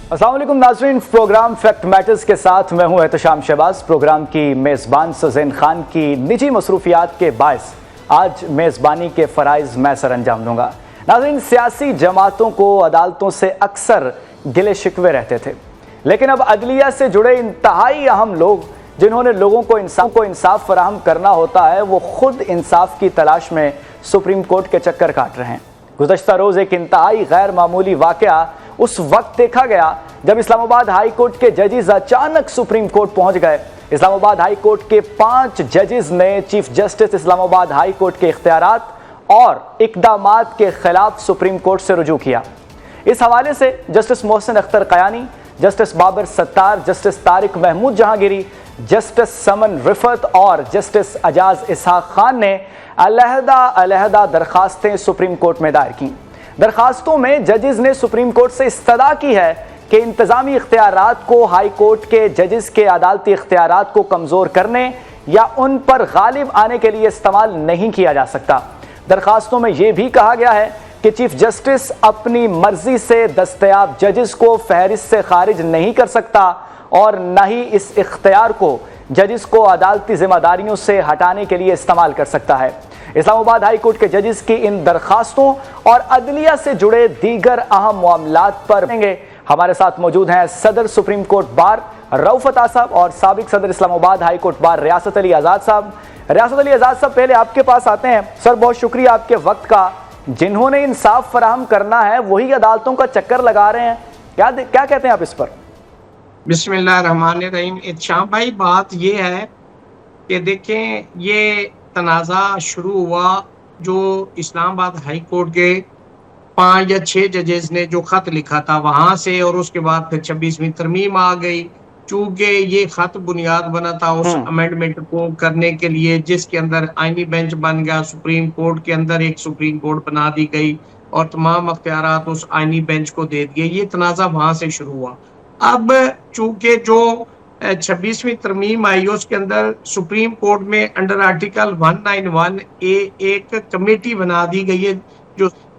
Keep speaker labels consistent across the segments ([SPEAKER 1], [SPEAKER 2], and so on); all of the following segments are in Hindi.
[SPEAKER 1] अस्सलाम वालेकुम नाज़रीन, प्रोग्राम फैक्ट मैटर्स के साथ मैं हूं एहतशाम शहबाज। प्रोग्राम की मेज़बान सुज़ैन खान की निजी मसरूफियात के बायस आज मेज़बानी के फ़राइज़ मैं सर अंजाम दूंगा। नाज़रीन, सियासी जमातों को अदालतों से अक्सर गिले शिकवे रहते थे, लेकिन अब अदलिया से जुड़े इंतहाई अहम लोग जिन्होंने लोगों को इंसाफ फराहम करना होता है, वो खुद इंसाफ की तलाश में सुप्रीम कोर्ट के चक्कर काट रहे हैं। गुज़श्ता रोज़ एक इंतहाई गैर मामूली वाक़या उस वक्त देखा गया जब इस्लामाबाद हाई कोर्ट के जजेस अचानक सुप्रीम कोर्ट पहुंच गए। इस्लामाबाद हाई कोर्ट के 5 जजेस ने chief justice Islamabad high court के इख्तियारात और इक़दामात के खिलाफ सुप्रीम कोर्ट से रुजू किया। इस हवाले से justice Mohsin Akhtar Kayani, justice Babar Sattar, justice Tariq Mahmood Jahangiri, justice Saman Rifat और जस्टिस अजाज इसहाक खान ने अलहदा दरखास्तें सुप्रीम कोर्ट में दायर की। दरखास्तों में जजेस ने सुप्रीम कोर्ट से इस्तदा की है कि इंतजामी इख्तियारात को हाई कोर्ट के जजेस के अदालती इख्तियारात को कमज़ोर करने या उन पर गालिब आने के लिए इस्तेमाल नहीं किया जा सकता। दरखास्तों में यह भी कहा गया है कि चीफ जस्टिस अपनी मर्जी से दस्तयाब जजेस को फहरिस्त से खारिज नहीं कर सकता और न ही इस इख्तियार को जजेस को अदालती जिम्मेदारियों से हटाने के लिए इस्तेमाल कर सकता है। इस्लामाबाद हाई कोर्ट के जजेस की इन दरखास्तों और अदलिया से जुड़े दीगर अहम मामलात पर हमारे साथ मौजूद हैं सदर सुप्रीम कोर्ट बार रऊफत आसाब और साबिक सदर इस्लामाबाद हाई कोर्ट बार रियासत अली आज़ाद साहब। रियासत अली आज़ाद साहब, पहले आपके पास आते हैं। सर, बहुत शुक्रिया आपके वक्त का। जिन्होंने इंसाफ फराहम करना है वही अदालतों का चक्कर लगा रहे हैं, क्या कहते हैं आप इस पर?
[SPEAKER 2] बिस्मिल्लाहिर्रहमानिर्रहीम। इत्शाम भाई, बात ये है कि देखें, ये तनाज़ा शुरू हुआ जो इस्लामाबाद हाई कोर्ट के 5 या 6 जजेस ने जो ख़त लिखा था वहाँ से, और उसके बाद फिर 26वीं तरमीम आ गई। चूँकि ये ख़त बुनियाद बना था उस अमेंडमेंट को करने के लिए जिसके अंदर आईनी बेंच बन गया, सुप्रीम कोर्ट के अंदर एक सुप्रीम कोर्ट बना दी गई और तमाम अख्तियारात उस आईनी बेंच को दे दिए। ये तनाज़ा वहाँ से शुरू हुआ। अब चूँकि जो 26वीं तरमीम आई उसके अंदर सुप्रीम कोर्ट में अंडर आर्टिकल 191A एक कमेटी बना दी गई है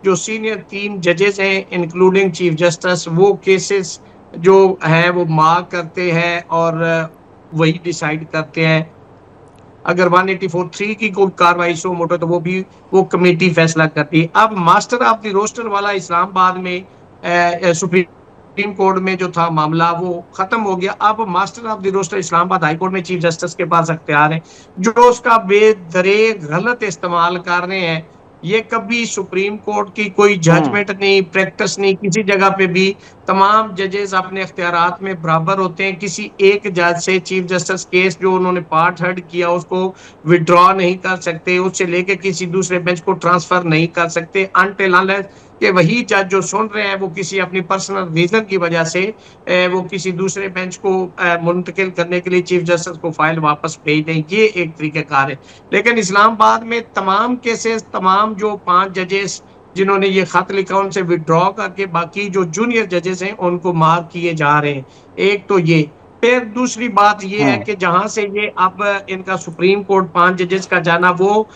[SPEAKER 2] जो सीनियर 3 जजेस हैं इंक्लूडिंग चीफ जस्टिस, वो केसेस जो है वो मार्क करते हैं और वही डिसाइड करते हैं। अगर 184(3) की कोई कार्रवाई सो मोटो तो वो कमेटी फैसला करती है। अब मास्टर ऑफ द रोस्टर वाला इस्लामाबाद में सुप्रीम कोर्ट में जो था मामला वो खत्म हो गया। अब master of the roster Islamabad high court में चीफ जस्टिस के पास अख्तियार है जो उसका बेदरेग गलत इस्तेमाल कर रहे हैं। ये कभी सुप्रीम कोर्ट की कोई जजमेंट नहीं, प्रैक्टिस नहीं, किसी जगह पे भी तमाम जजेस अपने अख्तियारात में बराबर होते हैं। किसी एक जज से चीफ जस्टिस केस जो उन्होंने पार्ट हर्ड किया उसको विड्रॉ नहीं कर सकते, उससे लेके किसी दूसरे बेंच को ट्रांसफर नहीं कर सकते अनटिल अनलेस कि वही जज जो सुन रहे हैं वो किसी अपनी पर्सनल रीजन की वजह से वो किसी दूसरे बेंच को मुंतकिल करने के लिए चीफ जस्टिस को फाइल वापस भेज दें। ये एक तरीक़ेकार है। लेकिन इस्लामाबाद में तमाम केसेस, तमाम जो 5 जजेस जिन्होंने ये खत लिखा उनसे विड्रॉ करके बाकी जो जूनियर जजेस हैं उनको मार्क किए जा रहे हैं। एक तो ये। फिर दूसरी बात ये है कि जहां से ये अब इनका सुप्रीम कोर्ट 5 जजेस का जाना, वो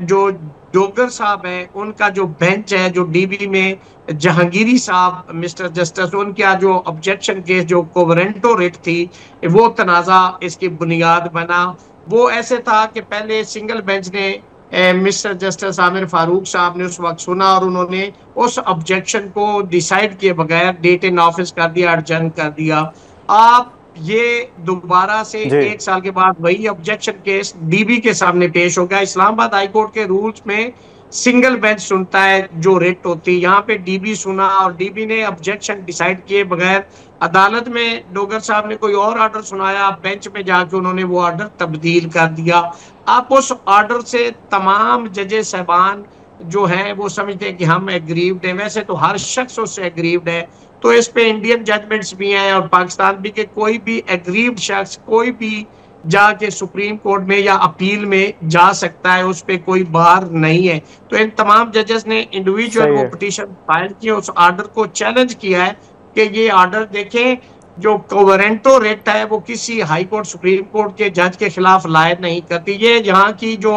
[SPEAKER 2] जो डोगर साहब है उनका जो बेंच है, जो डीबी में जहांगीरी साहब मिस्टर जस्टिस, उनका जो ऑब्जेक्शन केस जो कोवरेंटो रिट थी वो तनाज़ा इसकी बुनियाद बना। वो ऐसे था कि पहले सिंगल बेंच ने मिस्टर जस्टिस आमिर फारूक साहब ने उस वक्त सुना और उन्होंने उस ऑब्जेक्शन को डिसाइड किए बगैर डेट इन ऑफिस कर दिया, एडजर्न कर दिया। आप ये दोबारा से 1 साल के बाद वही ऑब्जेक्शन केस डीबी के सामने पेश हो गया। इस्लामाबाद हाई कोर्ट के रूल्स में सिंगल बेंच सुनता है जो रिट होती है, यहाँ पे डीबी सुना और डीबी ने ऑब्जेक्शन डिसाइड किए बगैर अदालत में डोगर साहब ने कोई और ऑर्डर सुनाया, बेंच में जाके उन्होंने वो ऑर्डर तब्दील कर दिया। आप उस ऑर्डर से तमाम जजेस साहबान जो हैं वो समझते हैं कि हम एग्रीव्ड हैं। वैसे तो हर शख्स उससे एग्रीव्ड है, तो इस पे इंडियन जजमेंट्स भी हैं और पाकिस्तान भी के कोई भी एग्रीव्ड शख्स कोई भी जाके सुप्रीम कोर्ट में या अपील में जा सकता है, उस पे कोई बार नहीं है। तो इन तमाम जजेस ने इंडिविजुअल वो पिटीशन फाइल की, उस ऑर्डर को चैलेंज किया है कि ये ऑर्डर देखें जो कोवरेंटो रिट है वो किसी हाई कोर्ट सुप्रीम कोर्ट के जज के खिलाफ लायक नहीं करती। ये यहाँ की जो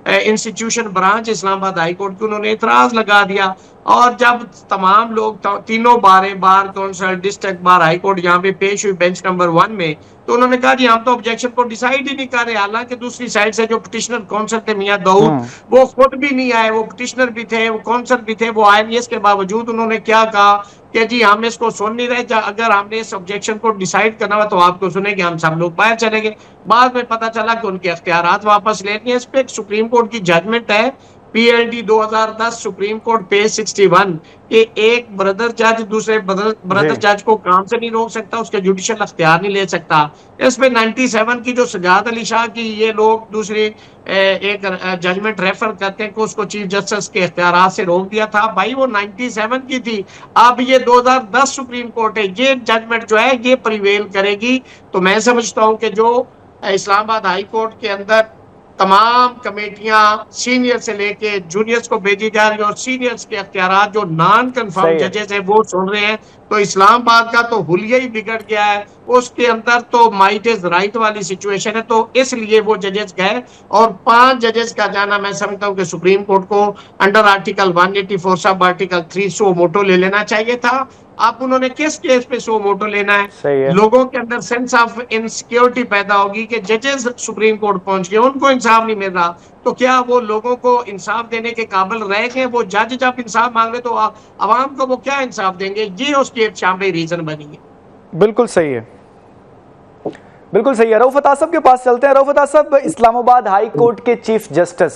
[SPEAKER 2] institution branch Islamabad high court की उन्होंने इतराज लगा दिया और जब तमाम लोग तीनों बारें, bar council, district bar, high court यहाँ पे पेश हुई बेंच नंबर 1 में, तो उन्होंने कहा जी हम तो ऑब्जेक्शन को डिसाइड ही नहीं कर रहे। हालांकि दूसरी साइड से जो पिटिशनर कौंसल थे मियां दाऊद,
[SPEAKER 1] हम्म।
[SPEAKER 2] वो खुद भी नहीं आए, वो पिटिशनर भी थे, वो कौंसल भी थे, वो आए नहीं। इसके बावजूद उन्होंने क्या कहा कि जी हम इसको सुन नहीं रहे, अगर हमने इस ऑब्जेक्शन को डिसाइड करना हुआ तो आपको सुनेंगे, हम सब लोग बाहर चले गए। बाद में पता चला कि उनके अख्तियारात वापस ले लिए। इस पे एक सुप्रीम कोर्ट की जजमेंट है, पीएलडी 2010 सुप्रीम कोर्ट पेज 61, कि एक ब्रदर जज दूसरे
[SPEAKER 1] जी।
[SPEAKER 2] ब्रदर जज को काम से नहीं रोक सकता, उसके जुडिशियल अख्तियार नहीं ले सकता। इसमें 97 की जो सजाद अली शाह की ये लोग दूसरी एक जजमेंट रेफर करते हैं कि उसको चीफ जस्टिस के इख्तियार से रोक दिया था। भाई वो 97 की थी, अब ये 2010 सुप्रीम कोर्ट है, ये जजमेंट जो है ये प्रिवेल करेगी। तो मैं समझता हूं कि जो इस्लामाबाद हाई कोर्ट के अंदर तमाम कमेटियां सीनियर से लेके जूनियर्स को भेजी जा रही है, और सीनियर्स के अख्तियार जो नॉन कंफर्म
[SPEAKER 1] सही है।
[SPEAKER 2] जजेस हैं वो सुन रहे हैं, तो इस्लामाबाद का तो हुलिया ही बिगड़ गया है। उसके अंदर तो माइट इज राइट वाली सिचुएशन है, तो इसलिए वो जजेस गए। और 5 जजेस का जाना मैं समझता हूं कि सुप्रीम कोर्ट को अंडर आर्टिकल 184 सब आर्टिकल 3 सो मोटो ले लेना चाहिए था। अब उन्होंने किस केस पे सो मोटो लेना है?
[SPEAKER 1] सही है।
[SPEAKER 2] लोगों के अंदर सेंस ऑफ इनसिक्योरिटी पैदा होगी कि जजेस सुप्रीम कोर्ट पहुंच गए, उनको इंसाफ नहीं मिल रहा, तो क्या वो लोगों को इंसाफ देने के काबिल रह गए? वो जज जब इंसाफ मांगे तो आवाम को वो क्या इंसाफ देंगे? ये उसकी एक शामिल रीजन बनी है।
[SPEAKER 1] बिल्कुल सही है, बिल्कुल सही है। रऊफत आसफ के पास चलते हैं। रऊफत आसफ, इस्लामाबाद हाई कोर्ट के चीफ जस्टिस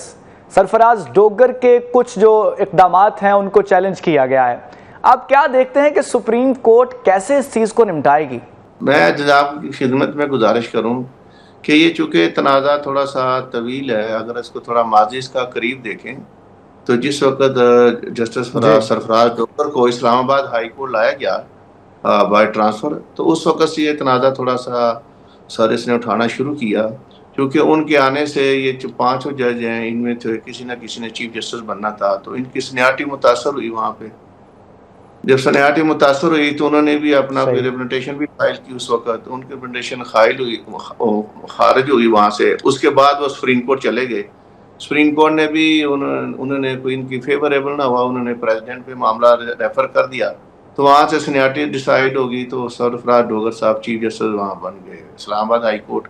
[SPEAKER 1] सरफराज डोगर के कुछ जो इकदामात हैं उनको चैलेंज किया गया है। आप क्या देखते हैं कि सुप्रीम कोर्ट कैसे इस चीज को निपटाएगी?
[SPEAKER 3] मैं जनाब की खिदमत में गुजारिश करूं कि ये चूँकि तनाज़ा थोड़ा सा तवील है, अगर इसको थोड़ा माजी इसका करीब देखें तो जिस वक्त जस्टिस सरफराज डोगर को इस्लामाबाद हाई कोर्ट लाया गया बाय ट्रांसफ़र, तो उस वक्त से ये तनाज़ा थोड़ा सा सर इसने उठाना शुरू किया, क्योंकि उनके आने से ये जो 5 जज हैं इनमें तो किसी न किसी ने चीफ जस्टिस बनना था, तो इनकी सीनियरिटी मुतासर हुई। वहाँ पे जब सीनियरिटी मुतासर हुई तो उन्होंने भी अपना रिप्रेजेंटेशन भी फाइल की। उस वक्त उनकी रिप्रेजेंटेशन खारिज हुई वहाँ से। उसके बाद वो सुप्रीम कोर्ट चले गए। सुप्रीम कोर्ट ने भी उन्होंने कोई इनकी फेवरेबल ना हुआ, उन्होंने प्रेसिडेंट पे मामला रेफर कर दिया, तो वहाँ से सीनियरिटी डिसाइड होगी, तो सरफराज डोगर साहब चीफ जस्टिस वहाँ बन गए इस्लामाबाद हाई कोर्ट।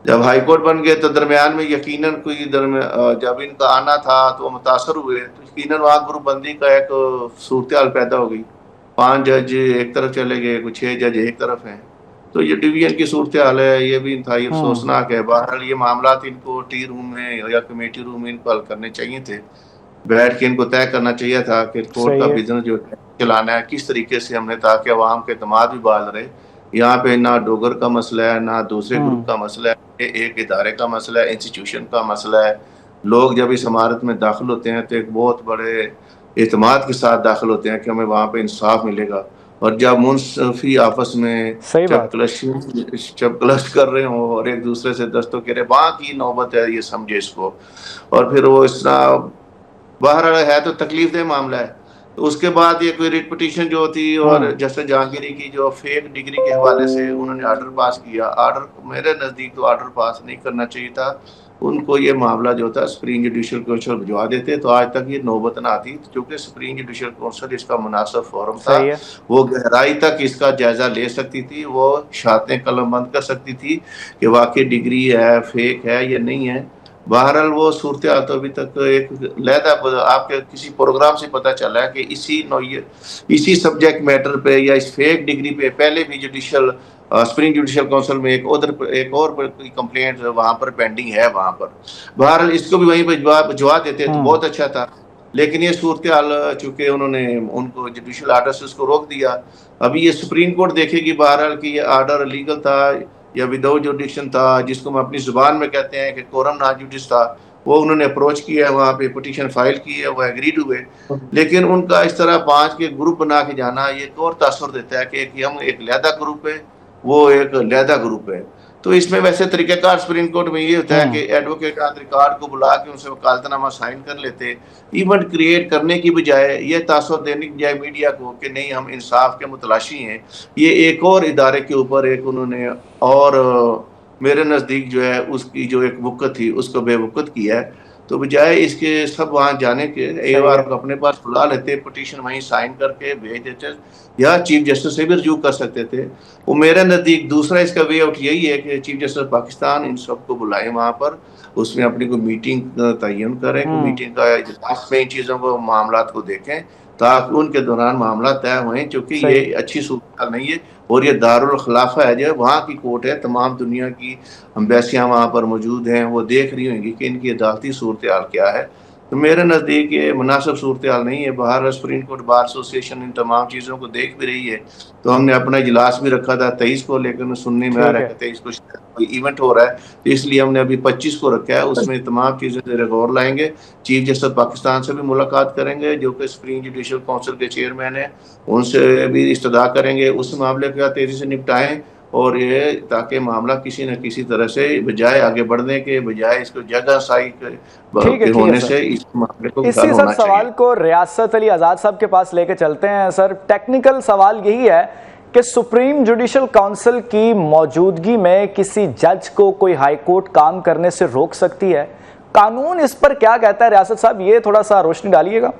[SPEAKER 3] जब हाई कोर्ट बन गए तो दरमियान में यकीनन कोई जब इनका आना था तो मुतासर हुए, तो यकीनन वहाँ ग्रुपबंदी का एक सूरत हाल पैदा हो गई। 5 जज एक तरफ चले गए, कुछ 6 जज एक तरफ हैं, तो ये डिवीजन की सूरत हाल है। ये भी इंतहाई अफसोसनाक है। बहरहाल ये मामला इनको टी रूम में या कमेटी रूम में इनको हल करने चाहिए थे, बैठ के इनको तय करना चाहिए था कि कोर्ट का बिजनेस जो चलाना है किस तरीके से हमने, ताकि अवाम के एतमाद भी बहाल रहे। यहाँ पे ना डोगर का मसला है, ना दूसरे ग्रुप का मसला है, एक इदारे का मसला है, इंस्टीट्यूशन का मसला है। लोग जब इस इमारत में दाखिल होते हैं तो एक बहुत बड़े एतमाद के साथ दाखिल होते हैं कि हमें वहाँ पे इंसाफ मिलेगा, और जब मुंसफी आपस में चपकलश कर रहे हो और एक दूसरे से दस्तों के वहाँ की नौबत है, ये समझे इसको। और फिर वो इस तरह बहरहाल है तो तकलीफदेह मामला है। तो उसके बाद ये कोई रिट पिटीशन जो थी, और जस्टिस जहांगीरी की जो फेक डिग्री के हवाले से उन्होंने आर्डर पास किया, आर्डर मेरे नज़दीक तो आर्डर पास नहीं करना चाहिए था। उनको ये मामला जो था सुप्रीम जुडिशल काउंसिल भिजवा देते तो आज तक ये नौबत ना आती, क्योंकि सुप्रीम जुडिशल काउंसिल इसका मुनासिब फोरम था। वो गहराई तक इसका जायजा ले सकती थी, वो शातें कलमबंद कर सकती थी कि वाकई डिग्री है, फेक है या नहीं है। बहरहाल वो सूरत हाल तो अभी तक एक लहदा आपके किसी प्रोग्राम से पता चला है कि इसी सब्जेक्ट मैटर पे या इस फेक डिग्री पे पहले भी सुप्रीम जुडिशल काउंसिल में एक और कंप्लेंट वहाँ पर पेंडिंग है वहाँ पर। बहरहाल इसको भी वहीं पर भिजवा देते तो बहुत अच्छा था, लेकिन ये सूरत हाल चूंकि उन्होंने उनको जुडिशल आर्डर से उसको रोक दिया। अभी ये सुप्रीम कोर्ट देखेगी बहरहाल कि ये आर्डर लीगल था या विदाउट जुडिक्शन था, जिसको हम अपनी जुबान में कहते हैं कि कोरम ना जुडिस था। वो उन्होंने अप्रोच किया है, वहाँ पे पिटीशन फाइल की है, वो एग्रीड हुए, लेकिन उनका इस तरह 5 के ग्रुप बना के जाना ये एक और तासुर देता है कि हम एक लहदा ग्रुप है, वो एक लहदा ग्रुप है। तो इसमें वैसे तरीक़ेकार सुप्रीम कोर्ट में ये होता है कि एडवोकेट रिकॉर्ड को बुला के उनसे वकालतनामा साइन कर लेते, इवेंट क्रिएट करने की बजाय ये तासुर देने की बजाय मीडिया को कि नहीं हम इंसाफ के मुतलाशी हैं। ये एक और इदारे के ऊपर एक उन्होंने और मेरे नज़दीक जो है उसकी जो एक वक़्त थी उसको बेवक़्त किया है। तो बजाय इसके सब वहाँ जाने के एक
[SPEAKER 1] सही
[SPEAKER 3] बार
[SPEAKER 1] है।
[SPEAKER 3] अपने पास बुला लेते, पिटीशन वहीं साइन करके भेज देते, या चीफ जस्टिस से भी रजू कर सकते थे। वो मेरे नज़दीक दूसरा इसका वे आउट यही है कि चीफ जस्टिस पाकिस्तान इन सबको बुलाएं वहाँ पर, उसमें अपनी कोई मीटिंग तयन करें, कोई मीटिंग का इजलास में इन चीज़ों को मामला को देखें, ताकि उनके दौरान मामला तय हुए, क्योंकि ये
[SPEAKER 1] सही।
[SPEAKER 3] अच्छी सूरत नहीं है। और ये दारुल खिलाफा है, जो वहाँ की कोर्ट है, तमाम दुनिया की एम्बेसियाँ वहाँ पर मौजूद हैं, वो देख रही होंगी कि इनकी अदालती सूरत हाल क्या है। तो मेरे नज़दीक ये मुनासिब सूरत हाल नहीं है। बाहर supreme court bar association in तमाम चीज़ों को देख भी रही है। तो हमने अपना इजलास भी रखा था 23 को, लेकिन सुनने में आ
[SPEAKER 1] ठीक
[SPEAKER 3] रहा
[SPEAKER 1] है।
[SPEAKER 3] है कि 23 को कोई इवेंट हो रहा है, तो इसलिए हमने अभी 25 को रखा है। उसमें तमाम चीज़ें ज़रा गौर लाएंगे, चीफ जस्टिस पाकिस्तान से भी मुलाकात करेंगे, जो कि सुप्रीम जुडिशल काउंसिल के चेयरमैन है, उनसे भी इस्तदा करेंगे, उस मामले का तेज़ी से निपटाएं, और ये ताकि मामला किसी न किसी तरह से बजाय आगे बढ़ने के बजाय इसको जगह साई के
[SPEAKER 1] ठीक है
[SPEAKER 3] होने
[SPEAKER 1] सर।
[SPEAKER 3] से इस मामले को
[SPEAKER 1] इसी
[SPEAKER 3] हल
[SPEAKER 1] सर
[SPEAKER 3] होना
[SPEAKER 1] सवाल
[SPEAKER 3] चाहिए।
[SPEAKER 1] को रियासत अली आज़ाद साहब के पास लेके चलते हैं। सर, टेक्निकल सवाल यही है कि सुप्रीम जुडिशल काउंसिल की मौजूदगी में किसी जज को कोई हाई कोर्ट काम करने से रोक सकती है? कानून इस पर क्या कहता है रियासत साहब, ये थोड़ा सा रोशनी डालिएगा।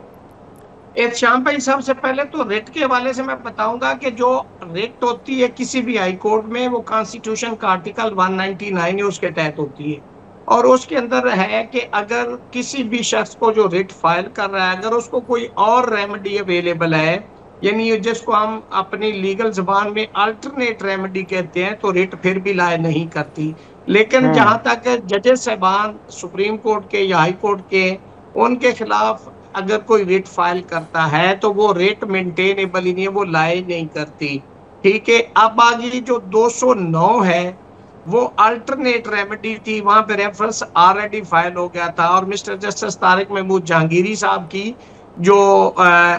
[SPEAKER 2] श्याम भाई, सबसे पहले तो रिट के हवाले से मैं बताऊंगा कि जो रिट होती है किसी भी हाई कोर्ट में, वो कॉन्स्टिट्यूशन का आर्टिकल 199 है, उसके तहत होती है। और उसके अंदर है कि अगर किसी भी शख्स को जो रिट फाइल कर रहा है, अगर उसको कोई और रेमेडी अवेलेबल है, यानी जिसको हम अपनी लीगल जुबान में अल्टरनेट रेमेडी कहते हैं, तो रिट फिर भी लाए नहीं करती। लेकिन जहां तक जजेस साहबान सुप्रीम कोर्ट के या हाई कोर्ट के, उनके खिलाफ अगर कोई रिट फाइल करता है, तो वो रिट मेंटेनेबल ही नहीं है, वो लाए नहीं करती। ठीक है, अब आगे जो 209 है, वो अल्टरनेट रेमेडी थी, वहां पे रेफरेंस ऑलरेडी फाइल हो गया था, और मिस्टर जस्टिस तारिक महमूद जहांगीरी साहब की जो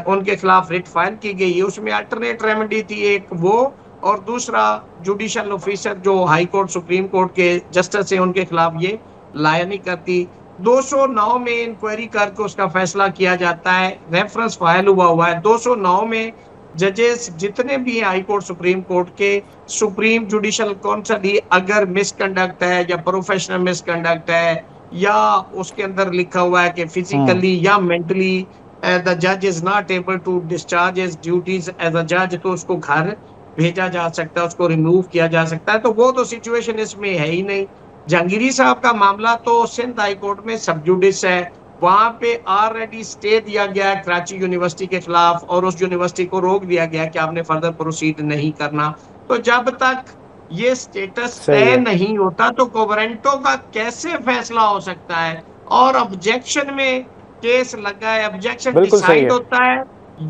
[SPEAKER 2] उनके खिलाफ रिट फाइल की गई है, उसमें अल्टरनेट रेमेडी थी एक वो, और दूसरा जुडिशल ऑफिसर जो हाई कोर्ट सुप्रीम कोर्ट के जस्टिस है, उनके खिलाफ ये लाया नहीं करती। 209 में इंक्वायरी करके उसका फैसला किया जाता है, रेफरेंस फाइल हुआ है। 209 में जजेस जितने भी हाई कोर्ट सुप्रीम कोर्ट के, सुप्रीम जुडिशल काउंसिल ही अगर मिसकंडक्ट है या प्रोफेशनल मिसकंडक्ट है, या उसके अंदर लिखा हुआ है कि फिजिकली या मेंटली द जज is not able to discharge his duties as a जज, तो उसको घर भेजा जा सकता है, उसको रिमूव किया जा सकता है। तो वो तो सिचुएशन इसमें है ही नहीं। जहांगीरी साहब का मामला तो सिंध हाई कोर्ट में सब जुडिस है, वहां पे ऑलरेडी स्टे दिया गया है कराची यूनिवर्सिटी के खिलाफ, और उस यूनिवर्सिटी को रोक दिया गया कि आपने फर्दर प्रोसीड नहीं करना। तो जब तक ये स्टेटस तय नहीं होता, तो गवर्नमेंटों का कैसे फैसला हो सकता है? और ऑब्जेक्शन में केस लगा है, ऑब्जेक्शन डिसाइड होता है,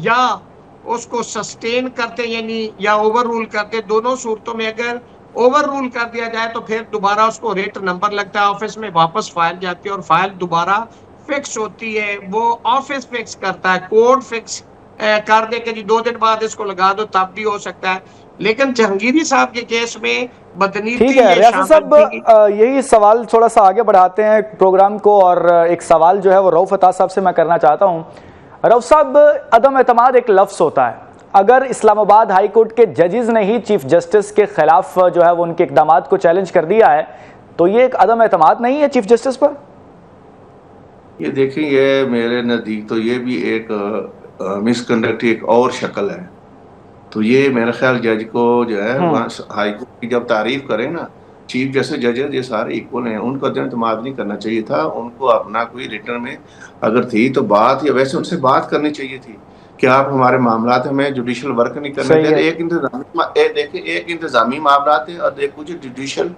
[SPEAKER 2] या उसको सस्टेन करते, यानी या ओवर रूल करते। दोनों सूरतों में अगर ओवर रूल कर दिया जाए, तो फिर दोबारा उसको रेट नंबर लगता है, ऑफिस में वापस फाइल जाती है, और फाइल दोबारा फिक्स होती है। वो ऑफिस फिक्स करता है, कोर्ट फिक्स कर दे कि जी 2 दिन बाद इसको लगा दो, तब भी हो सकता है। लेकिन जहांगीरी साहब के केस में बदनीति
[SPEAKER 1] ठीक है रियासत साहब, यही सवाल थोड़ा सा आगे बढ़ाते हैं प्रोग्राम को, और एक सवाल जो है वो रऊफ अता साहब से मैं करना चाहता हूँ। रऊफ साहब, अदम एतमाद एक लफ्ज़ होता है, अगर इस्लामाबाद हाई कोर्ट के जजेस ने ही चीफ जस्टिस के खिलाफ जो है वो उनके इकदामात को चैलेंज कर दिया है, तो ये एक अदम एतमाद नहीं है चीफ जस्टिस पर?
[SPEAKER 3] ये देखिए, ये मेरे नज़दीक तो ये भी एक मिसकंडक्ट की एक और शक्ल है। तो ये मेरा ख्याल जज को जो है हाई कोर्ट की जब तारीफ करें ना, चीफ जस्टिस जजेस ये सारे इक्वल हैं, उनको एतमाद नहीं करना चाहिए था। उनको अपना कोई रिटर्न में अगर थी तो बात, या वैसे उनसे बात करनी चाहिए थी कि आप हमारे मामला में जुडिशल वर्क नहीं करने दे रहे। एक इंतजामी मामला है और एक कुछ जुडिशल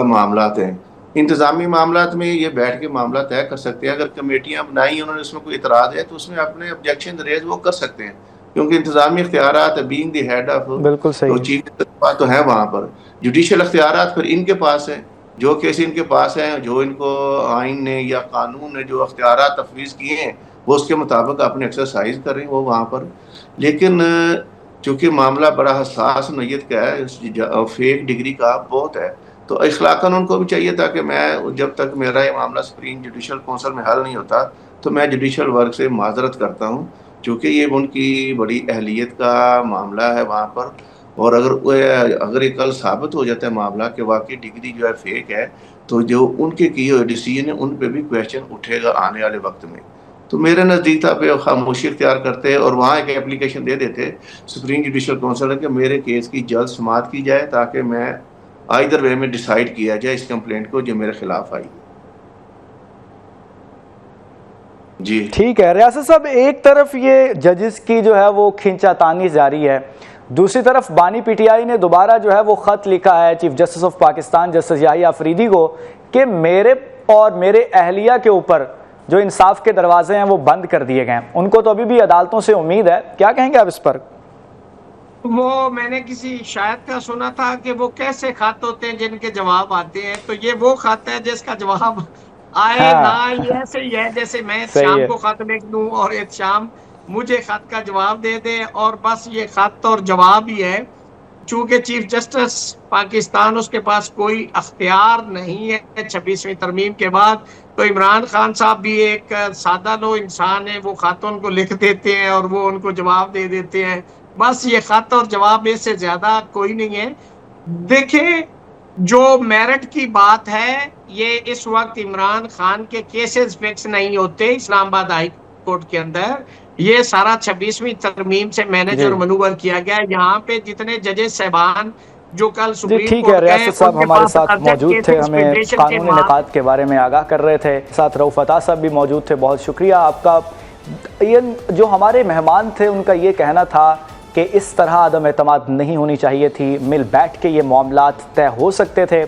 [SPEAKER 3] मामला हैं। इंतजामी मामला में ये बैठ के मामला तय कर सकते हैं। अगर कमेटियां बनाई, उन्होंने उसमें कोई इतराज है, तो उसमें अपने ऑब्जेक्शन रेज वो कर सकते हैं, क्योंकि इंतजामी इख्तियारात बीइंग द हेड ऑफ,
[SPEAKER 1] बिल्कुल सही,
[SPEAKER 3] तो चीफ तो है वहाँ पर। जुडिशल इख्तियारात फिर इनके पास है, जो केस इनके पास है, जो इनको आइन ने या कानून ने जो इख्तियारात तफवीज़ किए हैं, वो उसके मुताबिक अपने एक्सरसाइज करें वो वहाँ पर। लेकिन चूँकि मामला बड़ा हसास नैयत का है, फेक डिग्री का बहुत है, तो अखलाकन उनको भी चाहिए था कि मैं जब तक मेरा ये मामला सुप्रीम जुडिशल काउंसिल में हल नहीं होता, तो मैं जुडिशल वर्क से माजरत करता हूँ, चूँकि ये उनकी बड़ी अहलियत का मामला है वहाँ पर। और अगर ये कल साबित हो जाता है मामला कि वाकई डिग्री जो है फेक है, तो जो उनके किए हुए डिसीजन है उन पे भी क्वेश्चन उठेगा आने वाले वक्त में। तो मेरे नज़दीक था पे खामोशी इख्तियार करते और वहाँ एक एप्लीकेशन दे देते सुप्रीम जुडिशल काउंसिल के मेरे केस की जल्द समाअत की जाए ताकि मैं आइदर वे में डिसाइड किया जाए इस कंप्लेंट को जो मेरे खिलाफ आई। जी
[SPEAKER 1] ठीक है रियासत साहब, एक तरफ ये जजेस की जो है वो खींचातानी जारी है, दूसरी तरफ बानी पीटीआई ने दोबारा जो है वो खत लिखा है chief justice of Pakistan justice Yahya Afridi को कि मेरे और मेरे अहलिया के ऊपर जो इंसाफ के दरवाजे हैं वो बंद कर दिए गए हैं। उनको तो अभी भी अदालतों से उम्मीद है, क्या कहेंगे आप इस पर?
[SPEAKER 2] वो मैंने किसी शायद का सुना था कि वो कैसे खत होते हैं जिनके जवाब आते हैं, तो ये वो खत है जिसका जवाब आए ना आए, ये ऐसे ही है जैसे मैं शाम को खत लिख दूं और एक शाम मुझे खत का जवाब दे दे और बस ये खत और जवाब ही है। चूंकि चीफ जस्टिस पाकिस्तान उसके पास कोई अख्तियार नहीं है 26वीं तरमीम के बाद, तो इमरान खान साहब भी एक सादा लो इंसान है, वो खत उनको लिख देते हैं और वो उनको जवाब दे देते हैं। बस ये खत और जवाब में से ज्यादा कोई नहीं है। देखिए जो मेरिट की बात है, ये इस वक्त इमरान खान के केसेस फिक्स नहीं होते इस्लामाबाद हाई कोर्ट के अंदर, ये सारा 26वीं तरमीम से मैनेज और मनूवर किया गया है। यहाँ पे जितने जजेस साहबान जो कल सुप्रीम
[SPEAKER 1] ठीक
[SPEAKER 2] कोर्ट
[SPEAKER 1] है, रियासत साहब हमारे साथ मौजूद थे, हमें कानूनी निकात के बारे में आगाह कर रहे थे। साथ रऊफ अता साहब भी मौजूद थे, बहुत शुक्रिया आपका। ये जो हमारे मेहमान थे उनका ये कहना था कि इस तरह अदम एतमाद नहीं होनी चाहिए थी, मिल बैठ के ये मामलात तय हो सकते थे।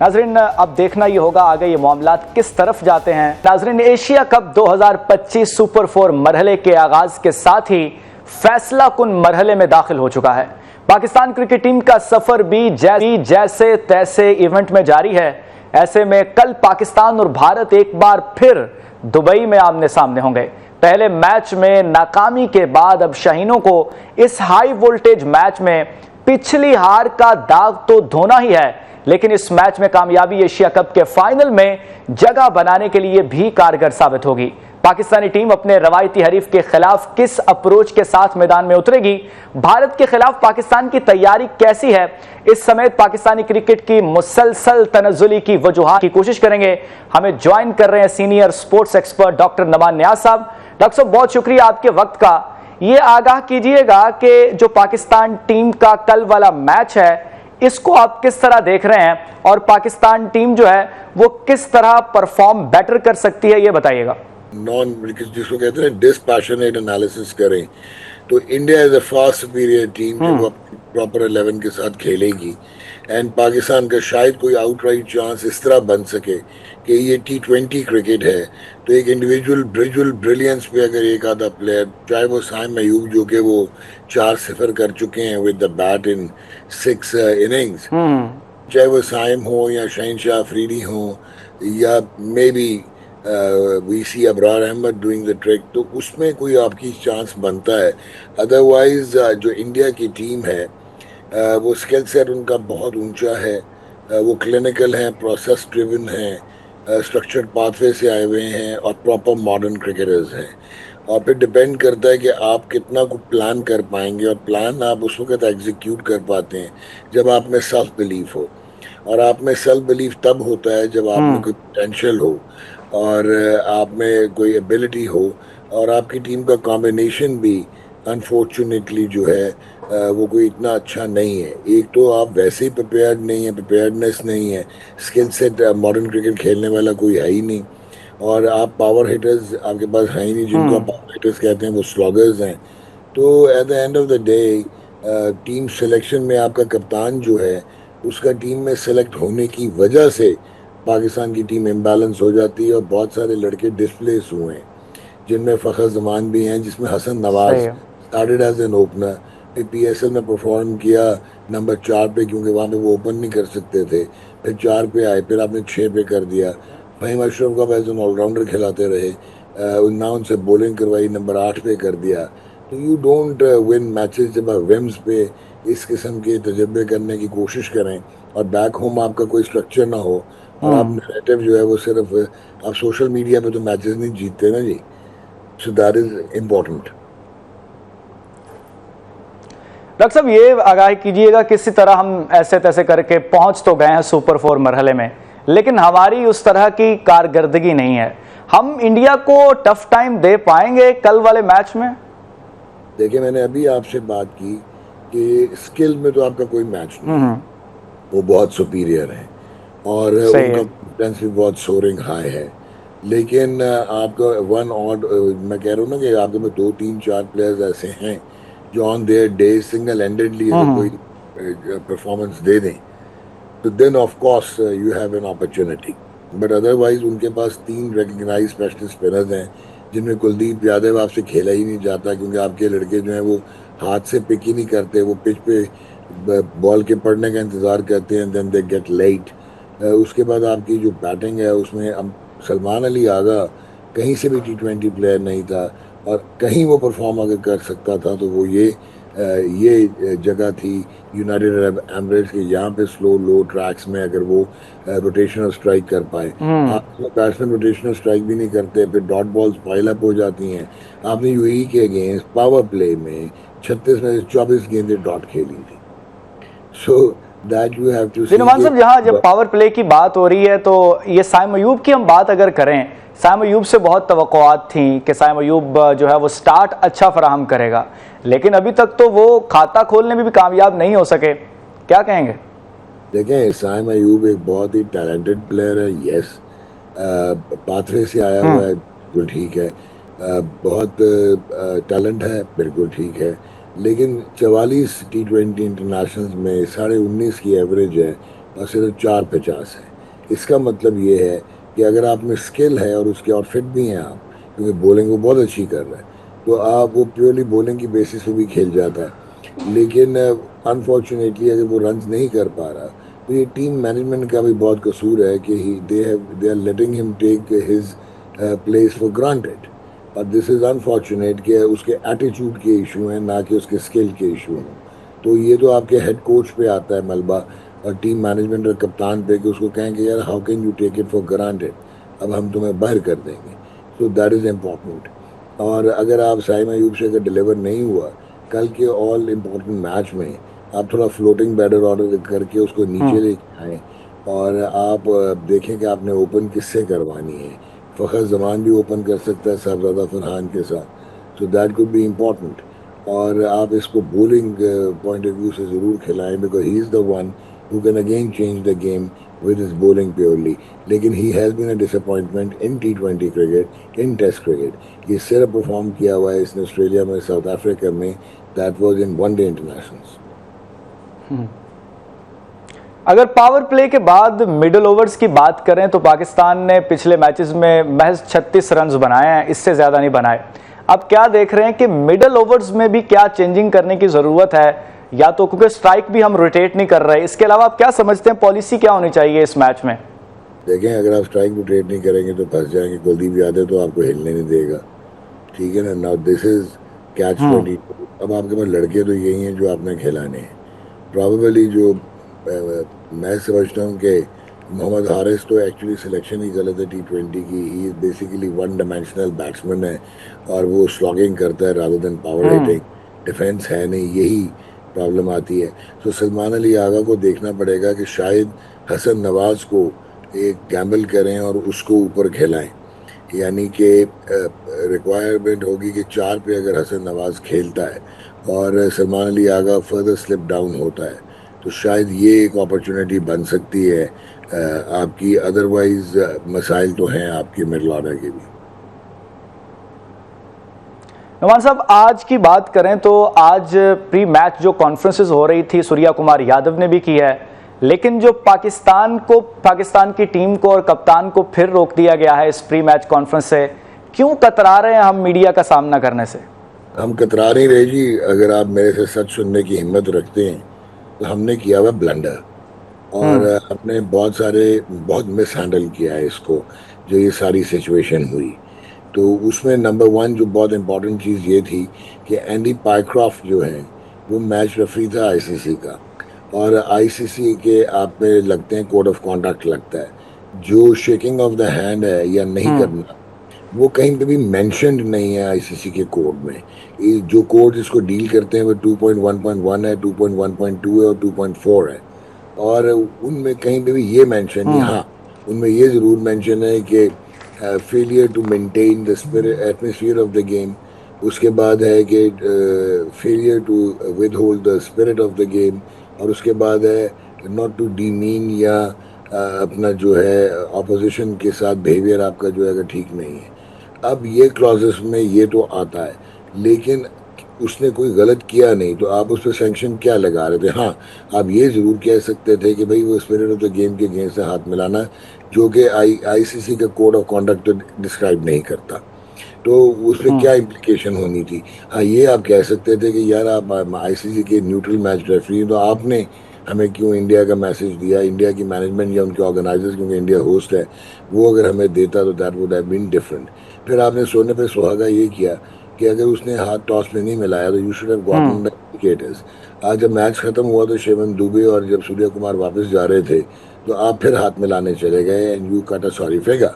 [SPEAKER 1] नाजरीन अब देखना ये होगा आगे ये मामलात किस तरफ जाते हैं। नाजरीन एशिया कप 2025 सुपर 4 मरहले के आगाज के साथ ही फैसला कुन मरहले में दाखिल हो चुका है। पाकिस्तान क्रिकेट टीम का सफर भी जैसे तैसे इवेंट में जारी है। ऐसे में कल पाकिस्तान और भारत एक बार फिर दुबई में आमने सामने होंगे। पहले मैच में नाकामी के बाद अब शाहीनों को इस हाई वोल्टेज मैच में पिछली हार का दाग तो धोना ही है, लेकिन इस मैच में कामयाबी एशिया कप के फाइनल में जगह बनाने के लिए भी कारगर साबित होगी। पाकिस्तानी टीम अपने रवायती हरीफ के खिलाफ किस अप्रोच के साथ मैदान में उतरेगी, भारत के खिलाफ पाकिस्तान की तैयारी कैसी है, इस समेत पाकिस्तानी क्रिकेट की मुसलसल तनज़्ज़ुली की वजूहात की कोशिश करेंगे। हमें ज्वाइन कर रहे हैं सीनियर स्पोर्ट्स एक्सपर्ट डॉक्टर नमान नियाज साहब। डॉक्टर साहब बहुत शुक्रिया आपके वक्त का। ये आगाह कीजिएगा कि जो पाकिस्तान टीम का कल वाला मैच है इसको आप किस तरह देख रहे हैं और पाकिस्तान टीम जो है वो किस तरह परफॉर्म बेटर कर सकती है, ये बताइएगा।
[SPEAKER 4] जिसको कहते हैं डिस्पैशनेट एनालिसिस करें तो India is a far superior team जो वो प्रॉपर 11 के साथ खेलेगी एंड पाकिस्तान का शायद कोई आउटराइट चांस इस तरह बन सके कि ये T20 क्रिकेट है तो एक इंडिविजुअल ब्रिलियंस पे अगर एक आधा प्लेयर, चाहे वो साइम अयूब जो कि वो 4-0 कर चुके हैं with the bat in 6 innings, चाहे वो साइम हो या शहनशाह अफरीदी हो या may be we see Abrar Ahmed doing the trick, तो उसमें कोई आपकी चांस बनता है। अदरवाइज जो इंडिया की टीम है वो स्किल सेट उनका बहुत ऊंचा है, वो क्लिनिकल हैं, प्रोसेस ड्रिवन हैं, स्ट्रक्चर्ड पाथवे से आए हुए हैं और प्रॉपर मॉडर्न क्रिकेटर्स हैं। और फिर डिपेंड करता है कि आप कितना को प्लान कर पाएंगे और प्लान आप उस वक्त एग्जीक्यूट कर पाते हैं जब आप में सेल्फ बिलीफ हो, और आप में सेल्फ बिलीफ तब होता है जब आप में कोई पोटेंशियल हो और आप में कोई एबिलिटी हो और आपकी टीम का कॉम्बिनेशन भी अनफॉर्चुनेटली जो है वो कोई इतना अच्छा नहीं है। एक तो आप वैसे ही प्रिपेयर्ड नहीं है, प्रिपेयर्डनेस नहीं है, स्किल सेट मॉडर्न क्रिकेट खेलने वाला कोई है ही नहीं, और आप पावर हिटर्स आपके पास है ही नहीं, जिनको आप पावर हिटर्स कहते हैं वो स्लॉगर्स हैं। तो at the end of the day team selection में आपका कप्तान जो है उसका टीम में सेलेक्ट होने की वजह से पाकिस्तान की टीम इम्बैलेंस हो जाती है और बहुत सारे लड़के डिस्प्लेस हुए हैं, जिनमें फ़खर जमान भी हैं, जिसमें Hasan Nawaz started as an opener, फिर PSL में परफॉर्म किया नंबर 4 पे क्योंकि वहाँ पे वो ओपन नहीं कर सकते थे, फिर 4 पे आए, फिर आपने 6 पे कर दिया। फ़हीम अशरफ का एज एन ऑलराउंडर खिलाते रहे, ना उनसे बॉलिंग करवाई, नंबर 8 पे कर दिया। तो यू डोंट विन मैचेस जब आप विम्स पे इस किस्म के तजर्बे करने की कोशिश करें और बैक होम आपका कोई स्ट्रक्चर ना हो और आप नैरेटिव जो है वो सिर्फ आप सोशल मीडिया पे तो मैचेस नहीं जीतते ना जी, so that is important.
[SPEAKER 1] Doctor साहब ये आगाह कीजिएगा किसी तरह हम ऐसे तैसे करके पहुंच तो गए हैं सुपर 4 मरहले में, लेकिन हमारी उस तरह की कारकर्दगी नहीं है। हम इंडिया को टफ टाइम दे पाएंगे कल वाले मैच में?
[SPEAKER 4] देखिए, मैंने अभी आपसे बात की कि स्किल में तो आपका कोई मैच नहीं है, वो बहुत सुपीरियर है और
[SPEAKER 1] सही
[SPEAKER 4] उनका
[SPEAKER 1] है।
[SPEAKER 4] कॉन्फिडेंस भी बहुत सोरिंग हाई है। लेकिन आपका वन ऑड, मैं कह रहा हूँ ना कि आपके में 2 3 4 प्लेयर्स ऐसे हैं जो on their day single handedly अगर कोई परफॉर्मेंस दे दें तो then of course you have an opportunity. But otherwise उनके पास 3 रिकग्नाइज स्पेशलिस्ट स्पिनर्स हैं जिनमें कुलदीप यादव आपसे खेला ही नहीं जाता, क्योंकि आपके लड़के जो हैं वो हाथ से पिक ही नहीं करते, वो पिच पे बॉल के पड़ने का इंतज़ार करते हैं, देन दे गेट लेट। उसके बाद आपकी जो बैटिंग है उसमें सलमान अली आगा कहीं से भी T20 प्लेयर नहीं था, और कहीं वो परफॉर्म अगर कर सकता था तो वो ये जगह थी यूनाइटेड अरब एमिरेट्स के, यहाँ पे स्लो लो ट्रैक्स में अगर वो रोटेशनल स्ट्राइक कर पाए। आप बैट्समैन रोटेशनल स्ट्राइक भी नहीं करते, फिर डॉट बॉल्स पाइल अप हो जाती हैं। आपने यूएई के अगेंस्ट पावर प्ले में 36 में से 24 गेंदें डॉट खेली थी। So that you have to see.
[SPEAKER 1] Numan साहब, यहाँ जब पावर प्ले की बात हो रही है तो ये साइम अयूब की हम बात अगर करें, साइम अयूब से बहुत तवक्कुआत थी कि साइम अयूब जो है वो स्टार्ट अच्छा फराहम करेगा, लेकिन अभी तक तो वो खाता खोलने में भी कामयाब नहीं हो सके। क्या कहेंगे?
[SPEAKER 4] देखें, साइम अयूब एक बहुत ही टैलेंटेड प्लेयर है। यस, पाथवे से आया हुआ है, बिल्कुल ठीक है। बहुत टैलेंट है, बिल्कुल ठीक है। लेकिन 44 T20 इंटरनेशनल्स में 19.5 की एवरेज है और सिर्फ 4 50 है। इसका मतलब ये है कि अगर आप में स्किल है और उसके और फिट भी हैं आप, क्योंकि बॉलिंग वो बहुत अच्छी कर रहा है, तो आप वो प्योरली बॉलिंग की बेसिस पे भी खेल जाता है। लेकिन अनफॉर्चुनेटली अगर वो रन नहीं कर पा रहा तो ये टीम मैनेजमेंट का भी बहुत कसूर है कि they are letting him take his place for granted. और दिस इज़ अनफॉर्चुनेट कि उसके एटीट्यूड के इशू हैं, ना कि उसके स्किल के इशू हैं। तो ये तो आपके हेड कोच पे आता है मलबा, और टीम मैनेजमेंट और कप्तान पे, कि उसको कहें कि यार how can you take it for granted, अब हम तुम्हें बाहर कर देंगे। So that is important. और अगर आप साइम अयूब से अगर डिलीवर नहीं हुआ कल के ऑल इम्पोर्टेंट मैच में, आप थोड़ा फ्लोटिंग बैटर ऑर्डर करके उसको नीचे लेके आएँ और आप देखें कि आपने ओपन किससे करवानी है। फ़खर जमान भी ओपन कर सकता है साहबजादा फरहान के साथ, so that could be important. और आप इसको बॉलिंग पॉइंट ऑफ व्यू से ज़रूर खिलाएं, because he is the one who can again change the game with his bowling purely. लेकिन he has been a disappointment in T20 cricket, in test cricket. ये सिर्फ परफॉर्म किया हुआ है इसने ऑस्ट्रेलिया में, साउथ अफ्रीका में, that was in one day internationals.
[SPEAKER 1] अगर पावर प्ले के बाद मिडिल ओवर्स की बात करें तो पाकिस्तान ने पिछले मैचेस में महज 36 रन्स बनाए हैं, इससे ज़्यादा नहीं बनाए। अब क्या देख रहे हैं कि मिडिल ओवर्स में भी क्या चेंजिंग करने की ज़रूरत है, या तो क्योंकि स्ट्राइक भी हम रोटेट नहीं कर रहे। इसके अलावा आप क्या समझते हैं पॉलिसी क्या होनी चाहिए इस मैच में?
[SPEAKER 4] देखें, अगर आप स्ट्राइक रोटेट नहीं करेंगे तो फंस जाएंगे। कुलदीप यादव तो आपको हिलने नहीं देगा, ठीक है ना। Now this is catch 22। अब आपके पास लड़के तो यही हैं जो आपने खिलाने हैं। प्रॉबेबली जो मैं समझता हूँ कि मोहम्मद हारिस तो एक्चुअली सिलेक्शन ही गलत है T20 की। He is basically one dimensional batsman है और वो स्लॉगिंग करता है rather than power hitting. Defence है नहीं, यही प्रॉब्लम आती है। तो सलमान अली आगा को देखना पड़ेगा कि शायद हसन नवाज को एक गैम्बल करें और उसको ऊपर खिलाएं, यानी कि रिक्वायरमेंट होगी कि 4 पे अगर हसन नवाज खेलता है और Salman Ali Agha further slip down होता है तो शायद ये एक अपॉर्चुनिटी बन सकती है आपकी। अदरवाइज मसाइल तो हैं आपके मिडल ऑर्डर के भी।
[SPEAKER 1] नुमान साहब, आज की बात करें तो आज प्री मैच जो कॉन्फ्रेंसेस हो रही थी सूर्या कुमार यादव ने भी की है, लेकिन जो पाकिस्तान की टीम को और कप्तान को फिर रोक दिया गया है इस प्री मैच कॉन्फ्रेंस से। क्यों कतरा रहे हैं हम मीडिया का सामना करने से?
[SPEAKER 4] हम कतरा नहीं रहे जी। अगर आप मेरे से सच सुनने की हिम्मत रखते हैं तो हमने किया हुआ ब्लंडर, और हमने बहुत मिस हैंडल किया है इसको, जो ये सारी सिचुएशन हुई। तो उसमें नंबर 1 जो बहुत इम्पोर्टेंट चीज़ ये थी कि एंडी पाइक्रॉफ्ट जो है वो मैच रेफरी था आईसीसी का, और आईसीसी के आप में लगते हैं कोड ऑफ कॉन्डक्ट लगता है, जो शेकिंग ऑफ द हैंड है या नहीं करना, वो कहीं पे भी मेंशन्ड नहीं है आईसीसी के कोड में। जो कोड इसको डील करते हैं वो 2.1.1 है, 2.1.2 है और 2.4 है, और उनमें कहीं पे भी ये मेंशन नहीं। हाँ, उनमें ये ज़रूर मेंशन है कि failure to maintain the spirit atmosphere of the game, उसके बाद है कि failure to withhold the spirit of the game, और उसके बाद है नॉट टू डीमीन या अपना जो है ऑपोजिशन के साथ बिहेवियर आपका जो है अगर ठीक नहीं है। अब ये क्लॉजेस में ये तो आता है, लेकिन उसने कोई गलत किया नहीं तो आप उस पर सैंक्शन क्या लगा रहे थे? हाँ, आप ये ज़रूर कह सकते थे कि भाई वो स्पिरिट ऑफ द गेम के अगेंस्ट से हाथ मिलाना, जो कि आईसीसी का कोड ऑफ कॉन्डक्ट डिस्क्राइब नहीं करता, तो उस पर क्या इम्प्लीकेशन होनी थी? हाँ, ये आप कह सकते थे कि यार आप आईसीसी के न्यूट्रल मैच रेफरी, तो आपने हमें क्यों इंडिया का मैसेज दिया? इंडिया की मैनेजमेंट या उनके ऑर्गेनाइजर्स, क्योंकि इंडिया होस्ट है, वो अगर हमें देता तो that would have been different. फिर आपने सोने पे सुहागा ये किया कि अगर उसने हाथ टॉस में नहीं मिलाया तो you should have gotten the wickets. आज जब मैच खत्म हुआ तो शिवम दुबे और जब सूर्य कुमार वापस जा रहे थे तो आप फिर हाथ मिलाने चले गए and you cut a sorry figure.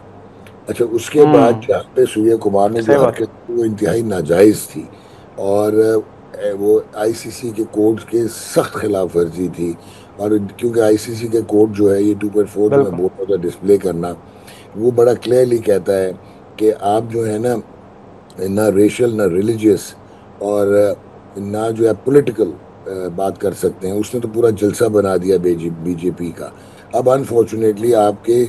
[SPEAKER 4] अच्छा, उसके बाद जहाँ पे सूर्य कुमार ने जो हरकत की वो इंतहाई नाजायज़ थी और वो आईसीसी के कोड के सख्त खिलाफ वर्जी थी, और क्योंकि आईसीसी के कोड जो है ये 2.4 जो मैं बोल रहा था डिस्प्ले करना, वो बड़ा क्लियरली कहता है कि आप जो है ना रेशियल ना रिलीजियस और ना जो है पॉलिटिकल बात कर सकते हैं। उसने तो पूरा जलसा बना दिया बीजेपी का। अब अनफॉर्चुनेटली आपके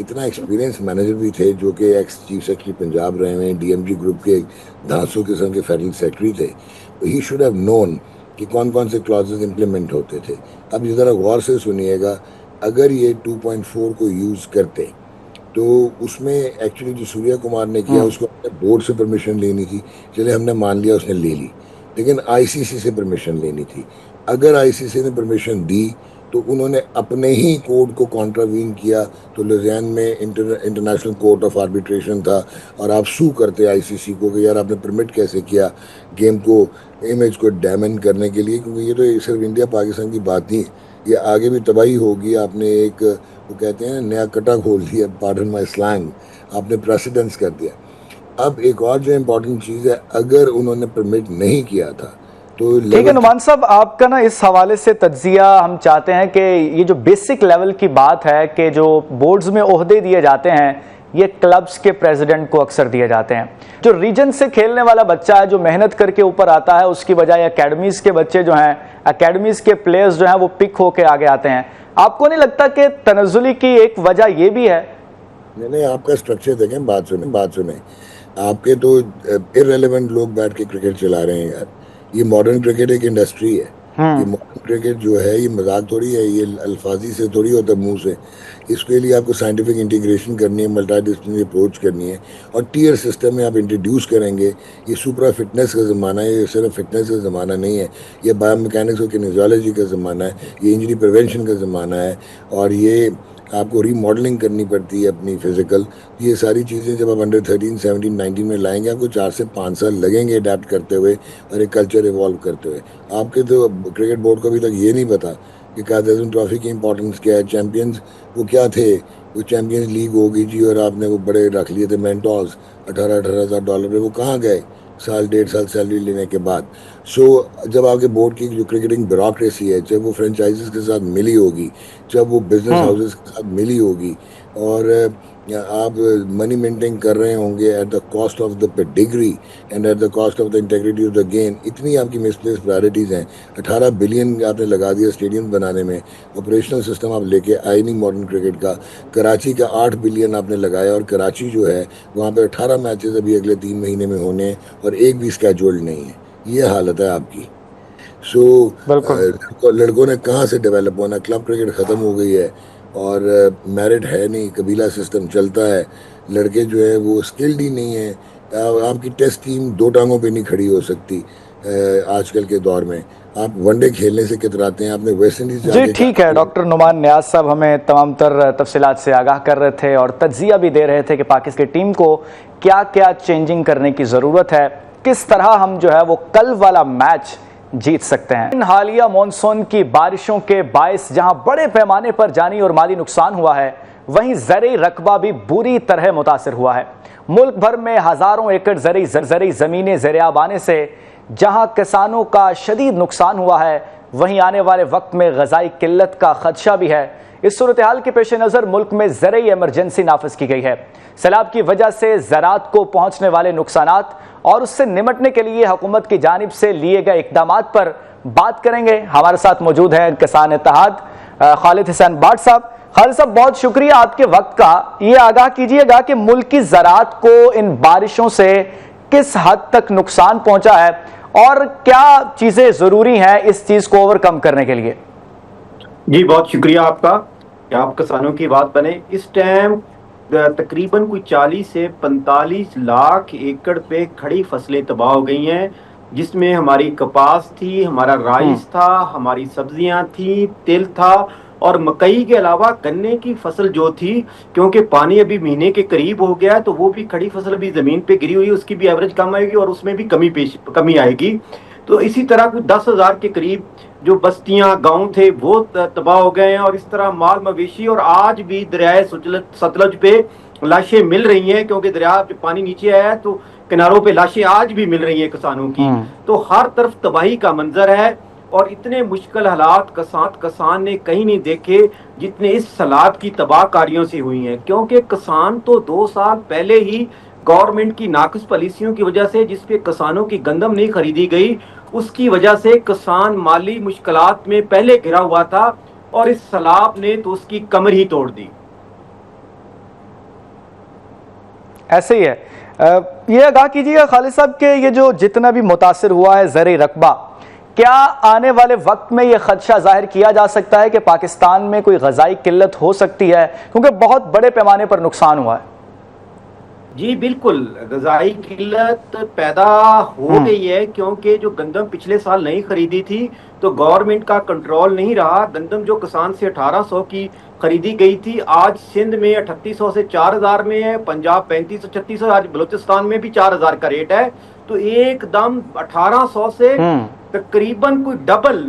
[SPEAKER 4] इतना एक्सपीरियंस मैनेजर भी थे जो कि एक्स चीफ सेक्रेटरी पंजाब रहे हैं, डीएमजी ग्रुप के धांसू किस्म के फेडरल सेक्रेटरी थे, तो ही शुड हैव नोन कि कौन कौन से क्लॉजेस इंप्लीमेंट होते थे। अब इस तरह गौर से सुनिएगा, अगर ये 2.4 को यूज़ करते तो उसमें एक्चुअली जो सूर्य कुमार ने किया उसको बोर्ड से परमिशन लेनी थी। चले हमने मान लिया उसने ले ली, लेकिन आईसीसी से परमिशन लेनी थी। अगर आईसीसी ने परमिशन दी तो उन्होंने अपने ही कोड को कॉन्ट्रावीन किया, तो लुधियाना में इंटरनेशनल कोर्ट ऑफ आर्बिट्रेशन था और आप सू करते आईसीसी को कि यार आपने परमिट कैसे किया गेम को, इमेज को डैमेज करने के लिए, क्योंकि ये तो सिर्फ इंडिया पाकिस्तान की बात नहीं, ये आगे भी तबाही होगी। आपने एक वो कहते हैं नया कटा खोल दिया, पार्डन माय स्लैंग, आपने प्रेसिडेंस कर दिया। अब एक और जो इम्पोर्टेंट चीज़ है, अगर उन्होंने परमिट नहीं किया था तो
[SPEAKER 1] ठीक है नुमान साहब, आपका ना इस हवाले से तज्जिया हम चाहते हैं कि ये जो बेसिक लेवल की बात है कि जो बोर्ड्स में ओहदे दिए जाते हैं ये क्लब्स के प्रेसिडेंट को अक्सर दिए जाते हैं। जो रीजन से खेलने वाला बच्चा है जो मेहनत करके ऊपर आता है, उसकी बजाय एकेडमीज के बच्चे जो हैं, एकेडमीज के प्लेयर्स जो हैं वो पिक होके आगे आते हैं। आपको नहीं लगता कि तनज़्ज़ुली की एक वजह ये भी है?
[SPEAKER 4] नहीं, आपका स्ट्रक्चर देखें, बात सुने। आपके तो इररिलेवेंट लोग बैठ के क्रिकेट चला रहे हैं यार। ये मॉडर्न क्रिकेट एक इंडस्ट्री है। ये मॉडर्न क्रिकेट जो है ये मजाक थोड़ी है, ये अल्फाजी से थोड़ी होता मुंह से। इसके लिए आपको साइंटिफिक इंटीग्रेशन करनी है, मल्टी डिसिप्लिनरी अप्रोच करनी है, और टीयर सिस्टम में आप इंट्रोड्यूस करेंगे। ये सुपरा फिटनेस का ज़माना है, ये सिर्फ फिटनेस का ज़माना नहीं है, ये बायोमैकेनिक्स और किनेसियोलॉजी का ज़माना है, ये इंजरी प्रिवेंशन का ज़माना है, और ये आपको रीमॉडलिंग करनी पड़ती है अपनी फिजिकल। ये सारी चीज़ें जब आप अंडर 13, 17, 19 में लाएंगे, आपको 4 से 5 साल लगेंगे अडेप्ट करते हुए और एक कल्चर इवॉल्व करते हुए। आपके तो क्रिकेट बोर्ड को अभी तक ये नहीं पता कि कायदे आज़म ट्रॉफी की इंपॉर्टेंस क्या है, चैम्पियंस वो क्या थे, वो चैम्पियंस लीग होगी जी, और आपने वो बड़े रख लिए थे मेंटोर्स $18,000 पे, वो कहाँ गए साल 1.5 साल सैलरी लेने के बाद। सो जब आपके बोर्ड की जो क्रिकेटिंग ब्यूरोक्रेसी है, जब वो फ्रेंचाइजीज के साथ मिली होगी, जब वो बिजनेस हाउसेस के साथ मिली होगी, और आप मनी मेंटेन कर रहे होंगे at the cost of the pedigree and at the cost of the integrity of the game, इतनी आपकी मिसप्लेस प्रायोरिटीज़ हैं। 18 बिलियन आपने लगा दिया स्टेडियम बनाने में, ऑपरेशनल सिस्टम आप लेके आए नहीं मॉडर्न क्रिकेट का। कराची का 8 बिलियन आपने लगाया, और कराची जो है वहाँ पे 18 मैचेस अभी अगले 3 महीने में होने हैं और एक भी स्केड्यूल्ड नहीं है। ये हालत है आपकी। सो लड़कों ने कहाँ से डेवलप होना? क्लब क्रिकेट ख़त्म हो गई है और मेरिट है नहीं, कबीला सिस्टम चलता है, लड़के जो है वो स्किल्ड ही नहीं है। आपकी टेस्ट टीम 2 टांगों पे नहीं खड़ी हो सकती आजकल के दौर में। आप वनडे खेलने से कितराते हैं, आपने वेस्ट इंडीज
[SPEAKER 1] जी ठीक है। डॉक्टर नुमान नियाज साहब हमें तमाम तर तफसीलात से आगाह कर रहे थे और तज्जिया भी दे रहे थे कि पाकिस्तान की टीम को क्या क्या चेंजिंग करने की ज़रूरत है, किस तरह हम जो है वो कल वाला मैच जीत सकते हैं। इन हालिया मॉनसून की बारिशों के बायस जहां बड़े पैमाने पर जानी और माली नुकसान हुआ है, वहीं ज़रई रकबा भी बुरी तरह मुतासर हुआ है। मुल्क भर में हज़ारों एकड़ ज़रई ज़मीनें ज़ेर-ए-आब आने से जहां किसानों का शदीद नुकसान हुआ है, वहीं आने वाले वक्त में ग़ज़ाई किल्लत का खदशा भी है। इस सूरत हाल के पेश नज़र मुल्क में ज़रई इमरजेंसी नाफिज की गई है। सैलाब की वजह से ज़राअत को पहुँचने वाले नुकसानात और उससे निमटने के लिए हुकूमत की जानिब से लिए गए इक़दामात पर बात करेंगे। हमारे साथ मौजूद हैं किसान इत्तेहाद खालिद हुसैन बाट साहब। खालिद साहब, बहुत शुक्रिया आपके वक्त का। ये आगाह कीजिएगा कि मुल्क की ज़राअत को इन बारिशों से किस हद तक नुकसान पहुंचा है और क्या चीज़ें ज़रूरी हैं इस चीज़ को ओवरकम करने के लिए।
[SPEAKER 5] जी, बहुत शुक्रिया आपका कि आप किसानों की बात बने। इस टाइम तकरीबन कोई 40 से 45 लाख एकड़ पे खड़ी फसलें तबाह हो गई हैं, जिसमें हमारी कपास थी, हमारा राइस था, हमारी सब्जियां थी, तिल था और मकई के अलावा गन्ने की फसल जो थी, क्योंकि पानी अभी महीने के करीब हो गया है तो वो भी खड़ी फसल भी ज़मीन पे गिरी हुई है, उसकी भी एवरेज कम आएगी और उसमें भी कमी आएगी। तो इसी तरह कुछ 10,000 के करीब जो बस्तियां गांव थे वो तबाह हो गए हैं और इस तरह माल मवेशी। और आज भी दरियाए सतलुज पे लाशें मिल रही हैं, क्योंकि दरिया जब पानी नीचे आया है तो किनारों पे लाशें आज भी मिल रही हैं किसानों की। तो हर तरफ तबाही का मंजर है और इतने मुश्किल हालात किसान ने कहीं नहीं देखे जितने इस सैलाब की तबाहकारियों से हुई हैं। क्योंकि किसान तो 2 साल पहले ही गवर्नमेंट की नाक़िस पॉलिसियों की वजह से, जिसपे किसानों की गंदम नहीं खरीदी गई, उसकी वजह से किसान माली मुश्किलात में पहले घिरा हुआ था और इस सैलाब ने तो उसकी कमर ही तोड़ दी।
[SPEAKER 1] ऐसे ही है। ये आगाह कीजिएगा खालिद साहब के ये जो जितना भी मुतासिर हुआ है ज़रई रकबा, क्या आने वाले वक्त में ये खदशा जाहिर किया जा सकता है कि पाकिस्तान में कोई ग़ज़ाई किल्लत हो सकती है, क्योंकि बहुत बड़े पैमाने पर नुकसान हुआ है।
[SPEAKER 5] जी बिल्कुल, ग़ज़ाई किल्लत पैदा हो गई है, क्योंकि जो गंदम पिछले साल नहीं खरीदी थी तो गवर्नमेंट का कंट्रोल नहीं रहा। गंदम जो किसान से 1800 की खरीदी गई थी, आज सिंध में 3800 से 4000 में है, पंजाब 3500-3600, आज बलूचिस्तान में भी 4000 का रेट है। तो एकदम 1800 से तकरीबन कोई डबल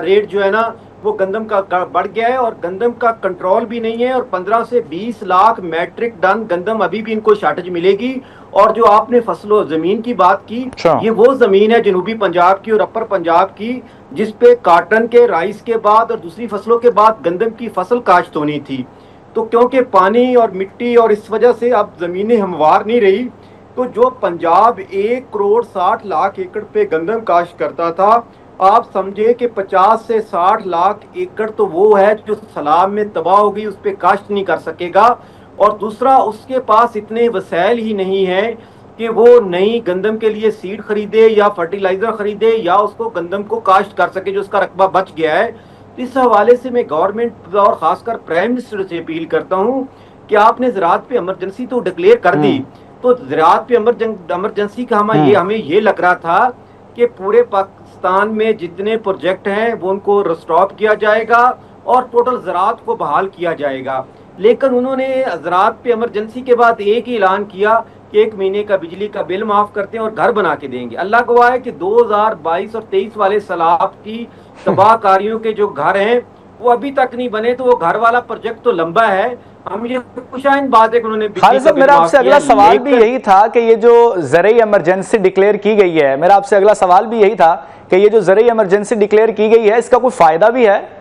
[SPEAKER 5] रेट जो है ना वो गंदम का बढ़ गया है और गंदम का कंट्रोल भी नहीं है। और 15 से 20 लाख मैट्रिक टन गंदम अभी भी इनको शॉर्टेज मिलेगी। और जो आपने फसलों जमीन की बात की, ये वो जमीन है जनूबी पंजाब की और अपर पंजाब की, जिसपे काटन के, राइस के बाद और दूसरी फसलों के बाद गंदम की फसल काश्त होनी थी। तो क्योंकि पानी और मिट्टी और इस वजह से अब जमीनें हमवार नहीं रही, तो जो पंजाब 1 करोड़ 60 लाख एकड़ पे गंदम काश्त करता था, आप समझे कि 50 से 60 लाख एकड़ तो वो है जो सैलाब में तबाह हो गई, उस पर काश्त नहीं कर सकेगा। और दूसरा, उसके पास इतने वसाइल ही नहीं है कि वो नई गंदम के लिए सीड खरीदे या फर्टिलाइजर खरीदे या उसको गंदम को काश्त कर सके, जो उसका रकबा बच गया है। इस हवाले से मैं गवर्नमेंट और खासकर प्राइम मिनिस्टर से अपील करता हूँ कि आपने ज़राअत पे इमरजेंसी तो डिक्लेयर कर दी, तो ज़राअत पे इमरजेंसी का हमें ये लग रहा था कि पूरे पाकिस्तान में जितने प्रोजेक्ट हैं वो उनको रिस्टॉप किया जाएगा और टोटल ज़राअत को बहाल किया जाएगा। लेकिन उन्होंने ज़राअत पे इमरजेंसी के बाद एक ही ऐलान किया कि 1 महीने का बिजली का बिल माफ़ करते हैं और घर बना के देंगे। अल्लाह गवाह है कि 2022 और 23 वाले सैलाब की तबाहकारियों के जो घर हैं वो अभी तक नहीं बने, तो वो घर वाला प्रोजेक्ट तो लंबा है। हम ये खुशाइन बात है कि उन्होंने
[SPEAKER 1] मेरा आपसे अगला सवाल भी यही था कि ये जो ज़रई इमरजेंसी डिक्लेयर की गई है, मेरा आपसे अगला सवाल भी यही था कि ये जो ज़रई इमरजेंसी डिक्लेयर की गई है, इसका कोई फायदा भी है?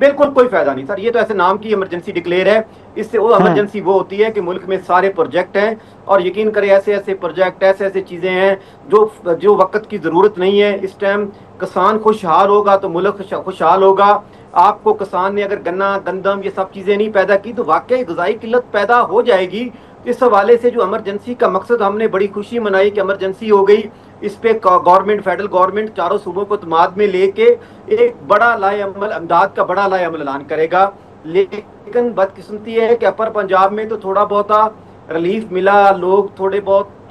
[SPEAKER 5] बिल्कुल कोई फायदा नहीं सर, ये तो ऐसे नाम की इमरजेंसी डिक्लेयर है। इससे वो इमरजेंसी वो होती है कि मुल्क में सारे प्रोजेक्ट हैं और यकीन करें ऐसे ऐसे प्रोजेक्ट, ऐसे ऐसे चीज़ें हैं जो वक्त की ज़रूरत नहीं है। इस टाइम किसान खुशहाल होगा तो मुल्क खुशहाल होगा। आपको किसान ने अगर गन्ना, गंदम ये सब चीज़ें नहीं पैदा की तो वाकई ग़ज़ाई किल्लत पैदा हो जाएगी। इस हवाले से जो इमरजेंसी का मकसद, हमने बड़ी खुशी मनाई कि इमरजेंसी हो गई। इस पे गवर्नमेंट, फेडरल गवर्नमेंट चारों सूबों को तमाद में लेके एक बड़ा लाएअमल, इमदाद का बड़ा लाएअमल ऐलान करेगा। लेकिन बदकिस्मती है कि अपर पंजाब में तो थोड़ा बहुत रिलीफ मिला, लोग थोड़े बहुत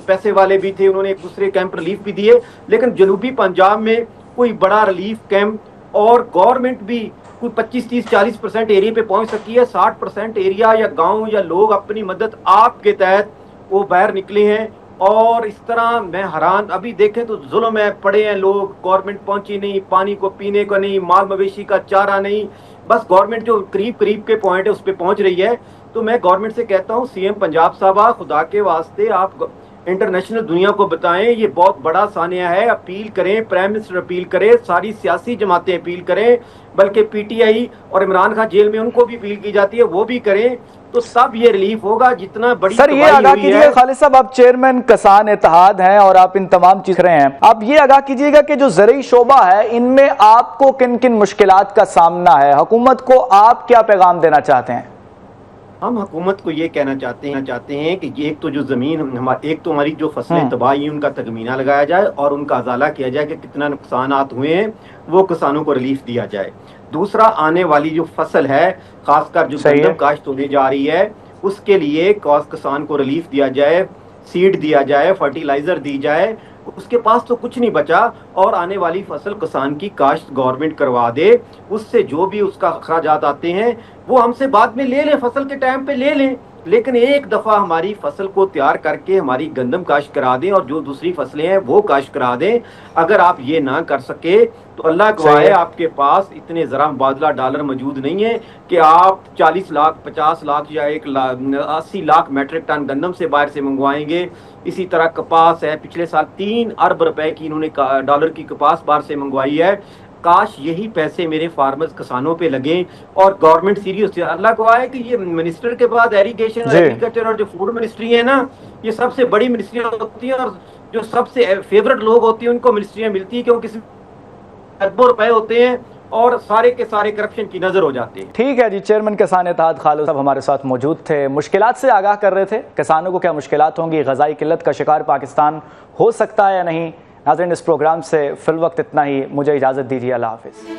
[SPEAKER 5] पैसे वाले भी थे, उन्होंने एक दूसरे कैंप रिलीफ भी दिए, लेकिन जनूबी पंजाब में कोई बड़ा रिलीफ कैंप और गवर्नमेंट भी कोई 25-30-40% एरिया पे पहुंच सकी है। 60% एरिया या गांव या लोग अपनी मदद आप के तहत वो बाहर निकले हैं। और इस तरह मैं हैरान, अभी देखें तो जुल्म है, पड़े हैं लोग, गवर्नमेंट पहुंची नहीं, पानी को पीने को नहीं, माल मवेशी का चारा नहीं, बस गवर्नमेंट जो करीब के पॉइंट है उस पर पहुंच रही है। तो मैं गवर्नमेंट से कहता हूं, सीएम पंजाब साहबा, खुदा के वास्ते आप इंटरनेशनल दुनिया को बताएं। ये बहुत बड़ा सानिया है। अपील करें, प्राइम मिनिस्टर अपील करें, सारी सियासी जमातें अपील करें, बल्कि पीटीआई और इमरान खान जेल में उनको भी अपील की जाती है, वो भी करें, तो सब ये रिलीफ होगा। जितना बड़ी
[SPEAKER 1] सर ये आगाह कीजिएगा, खालिद साहब आप चेयरमैन किसान इत्तेहाद हैं और आप इन तमाम चीज रहे हैं, आप ये आगाह कीजिएगा कि जो ज़रई शोबा है इनमें आपको किन किन मुश्किलात का सामना है, हुकूमत को आप क्या पैगाम देना चाहते हैं?
[SPEAKER 5] हम हुकूमत को ये कहना चाहते हैं कि एक तो जो ज़मीन एक तो हमारी जो फसलें तबाह हुई उनका तखमीना लगाया जाए और उनका अजाला किया जाए कि कितना नुकसानात हुए हैं, वो किसानों को रिलीफ दिया जाए। दूसरा, आने वाली जो फसल है, खासकर जो गंदम काश्त होने जा रही है, उसके लिए किसान को रिलीफ दिया जाए, सीड दिया जाए, फर्टिलाइजर दी जाए। उसके पास तो कुछ नहीं बचा और आने वाली फसल किसान की काश्त गवर्नमेंट करवा दे, उससे जो भी उसका अखराजात आते हैं वो हमसे बाद में ले लें, फसल के टाइम पे ले लें, लेकिन एक दफ़ा हमारी फसल को तैयार करके हमारी गंदम काश्त करा दें और जो दूसरी फसलें हैं वो काश्त करा दें। अगर आप ये ना कर सके तो अल्लाह गवाह है आपके पास इतने ज़रा मुबादला डॉलर मौजूद नहीं है कि आप 40 लाख 50 लाख या 80 लाख मेट्रिक टन गंदम से बाहर से मंगवाएंगे। इसी तरह कपास है, पिछले साल 3 अरब रुपए की इन्होंने डॉलर की कपास बाहर से मंगवाई है। काश यही पैसे मेरे फार्मर्स किसानों पे लगे और गवर्नमेंट सीरियस है। अल्लाह को आए कि ये मिनिस्टर के बाद एरीगेशन, एग्रीकल्चर और जो फूड मिनिस्ट्री है ना, ये सबसे बड़ी मिनिस्ट्री होती है और जो सबसे फेवरेट लोग होते हैं उनको मिनिस्ट्रियां मिलती है, क्योंकि अरबों रुपए होते हैं और सारे के सारे करप्शन की नजर हो जाते हैं।
[SPEAKER 1] ठीक है जी, चेयरमैन किसान इत्तेहाद खालिद साहब हमारे साथ मौजूद थे, मुश्किलात से आगाह कर रहे थे, किसानों को क्या मुश्किलात होंगी, ग़ज़ाई किल्लत का शिकार पाकिस्तान हो सकता है या नहीं। नाज़रीन, इस प्रोग्राम से फिल वक्त इतना ही, मुझे इजाज़त दीजिए, अल्लाह हाफ़िज़।